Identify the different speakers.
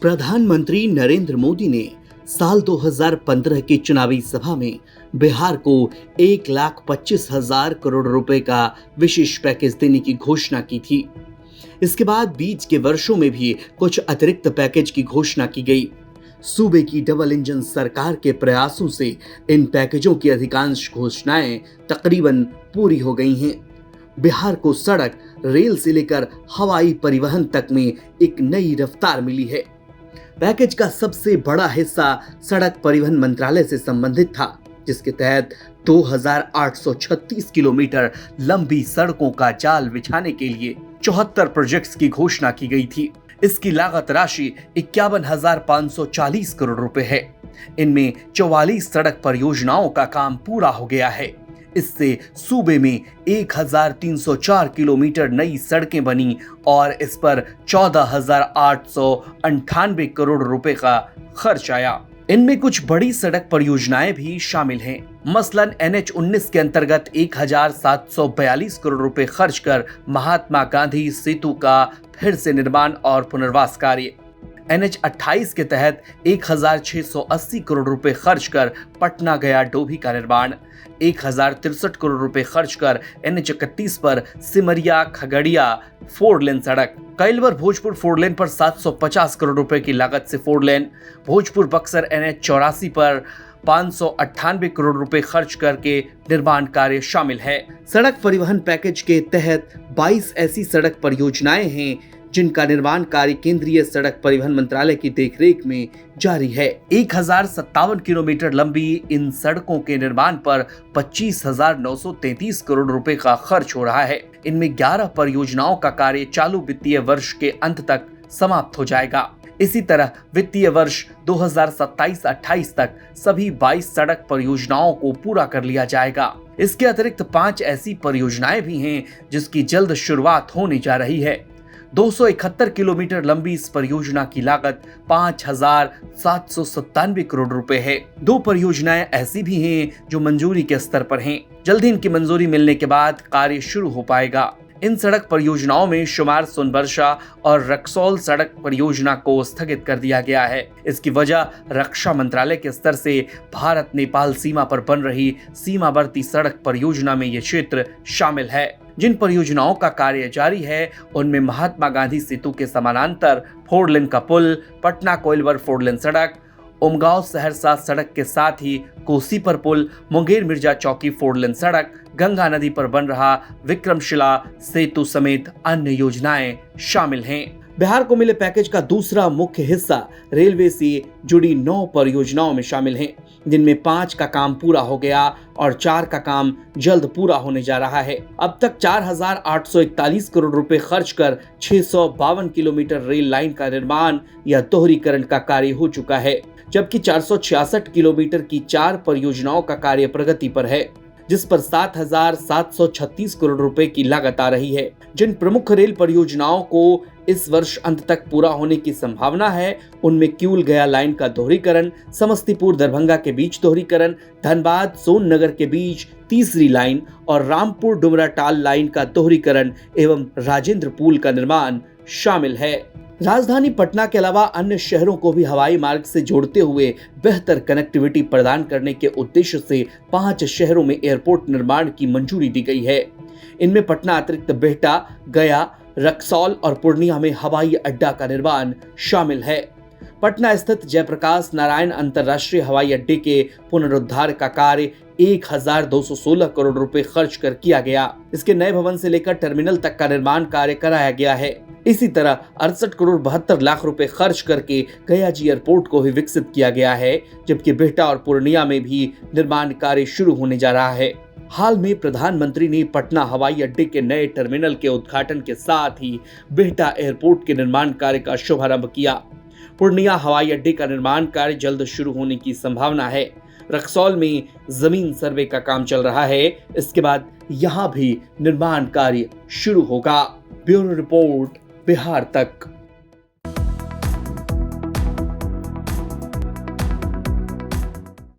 Speaker 1: प्रधानमंत्री नरेंद्र मोदी ने साल 2015 की चुनावी सभा में बिहार को 1,25,000 करोड़ रुपए का विशेष पैकेज देने की घोषणा की थी। इसके बाद बीच के वर्षों में भी कुछ अतिरिक्त पैकेज की घोषणा की गई। सूबे की डबल इंजन सरकार के प्रयासों से इन पैकेजों की अधिकांश घोषणाएं तकरीबन पूरी हो गई हैं। बिहार को सड़क, रेल से लेकर हवाई परिवहन तक में एक नई रफ्तार मिली है। पैकेज का सबसे बड़ा हिस्सा सड़क परिवहन मंत्रालय से संबंधित था, जिसके तहत 2,836 किलोमीटर लंबी सड़कों का जाल बिछाने के लिए 74 प्रोजेक्ट्स की घोषणा की गई थी। इसकी लागत राशि 51,540 करोड़ रुपए है। इनमें 44 सड़क परियोजनाओं का काम पूरा हो गया है। इससे सूबे में 1,304 किलोमीटर नई सड़कें बनी और इस पर 14,898 करोड़ रुपए का खर्च आया। इनमें कुछ बड़ी सड़क परियोजनाएं भी शामिल हैं। मसलन NH-19 के अंतर्गत 1,742 करोड़ रुपए खर्च कर महात्मा गांधी सेतु का फिर से निर्माण और पुनर्वास कार्य, NH-28 के तहत 1,680 करोड़ रुपए खर्च कर पटना गया डोभी का निर्माण, 1,063 करोड़ रुपए खर्च कर NH-31 पर सिमरिया खगड़िया 4 लेन सड़क, कैलवर भोजपुर 4 लेन पर 750 करोड़ रुपए की लागत से 4 लेन, भोजपुर बक्सर NH-84 पर 598 करोड़ रुपए खर्च करके निर्माण कार्य शामिल है। सड़क परिवहन पैकेज के तहत 22 ऐसी सड़क परियोजनाएं हैं जिनका निर्माण कार्य केंद्रीय सड़क परिवहन मंत्रालय की देखरेख में जारी है। 1,057 किलोमीटर लंबी इन सड़कों के निर्माण पर 25,933 करोड़ रुपए का खर्च हो रहा है। इनमें 11 परियोजनाओं का कार्य चालू वित्तीय वर्ष के अंत तक समाप्त हो जाएगा। इसी तरह वित्तीय वर्ष 2027-28 तक सभी 22 सड़क परियोजनाओं को पूरा कर लिया जाएगा। इसके अतिरिक्त 5 ऐसी परियोजनाएं भी हैं जिसकी जल्द शुरुआत होने जा रही है। 271 किलोमीटर लंबी इस परियोजना की लागत 5,797 करोड़ रुपए है। 2 परियोजनाएं ऐसी भी हैं जो मंजूरी के स्तर पर हैं। जल्द ही इनकी मंजूरी मिलने के बाद कार्य शुरू हो पाएगा। इन सड़क परियोजनाओं में शुमार सोनबरसा और रक्सौल सड़क परियोजना को स्थगित कर दिया गया है। इसकी वजह रक्षा मंत्रालय के स्तर से भारत नेपाल सीमा पर बन रही सीमावर्ती सड़क परियोजना में ये क्षेत्र शामिल है। जिन परियोजनाओं का कार्य जारी है उनमें महात्मा गांधी सेतु के समानांतर 4 लेन का पुल, पटना कोइलवर 4 लेन सड़क, उमगांव सहरसा सड़क के साथ ही कोसी पर पुल, मुंगेर मिर्जा चौकी 4 लेन सड़क, गंगा नदी पर बन रहा विक्रमशिला सेतु समेत अन्य योजनाएं शामिल हैं। बिहार को मिले पैकेज का दूसरा मुख्य हिस्सा रेलवे से जुड़ी 9 परियोजनाओं में शामिल हैं, जिनमें 5 का काम पूरा हो गया और 4 का काम जल्द पूरा होने जा रहा है। अब तक 4,841 करोड़ रुपए खर्च कर 652 किलोमीटर रेल लाइन का निर्माण या दोहरीकरण का कार्य हो चुका है, जबकि 466 किलोमीटर की 4 परियोजनाओं का कार्य प्रगति पर है, जिस पर 7,736 करोड़ रुपए की लागत आ रही है। जिन प्रमुख रेल परियोजनाओं को इस वर्ष अंत तक पूरा होने की संभावना है उनमें किऊल गया लाइन का दोहरीकरण, समस्तीपुर दरभंगा के बीच दोहरीकरण, धनबाद सोननगर के बीच तीसरी लाइन और रामपुर डुमराटाल लाइन का दोहरीकरण एवं राजेंद्र पुल का निर्माण शामिल है। राजधानी पटना के अलावा अन्य शहरों को भी हवाई मार्ग से जोड़ते हुए बेहतर कनेक्टिविटी प्रदान करने के उद्देश्य से 5 शहरों में एयरपोर्ट निर्माण की मंजूरी दी गई है। इनमें पटना अतिरिक्त बिहटा, गया, रक्सौल और पूर्णिया में हवाई अड्डा का निर्माण शामिल है। पटना स्थित जयप्रकाश नारायण अंतर्राष्ट्रीय हवाई अड्डे के पुनरुद्धार का कार्य 1,216 करोड़ रुपए खर्च कर किया गया। इसके नए भवन से लेकर टर्मिनल तक का निर्माण कार्य कराया गया है। इसी तरह 68 करोड़ 72 लाख रुपए खर्च करके गया जी एयरपोर्ट को भी विकसित किया गया है, जबकि बिहटा और पूर्णिया में भी निर्माण कार्य शुरू होने जा रहा है। हाल में प्रधानमंत्री ने पटना हवाई अड्डे के नए टर्मिनल के उद्घाटन के साथ ही बिहटा एयरपोर्ट के निर्माण कार्य का शुभारंभ किया। पूर्णिया हवाई अड्डे का निर्माण कार्य जल्द शुरू होने की संभावना है। रक्सौल में जमीन सर्वे का काम चल रहा है। इसके बाद यहां भी निर्माण कार्य शुरू होगा। ब्यूरो रिपोर्ट, बिहार तक।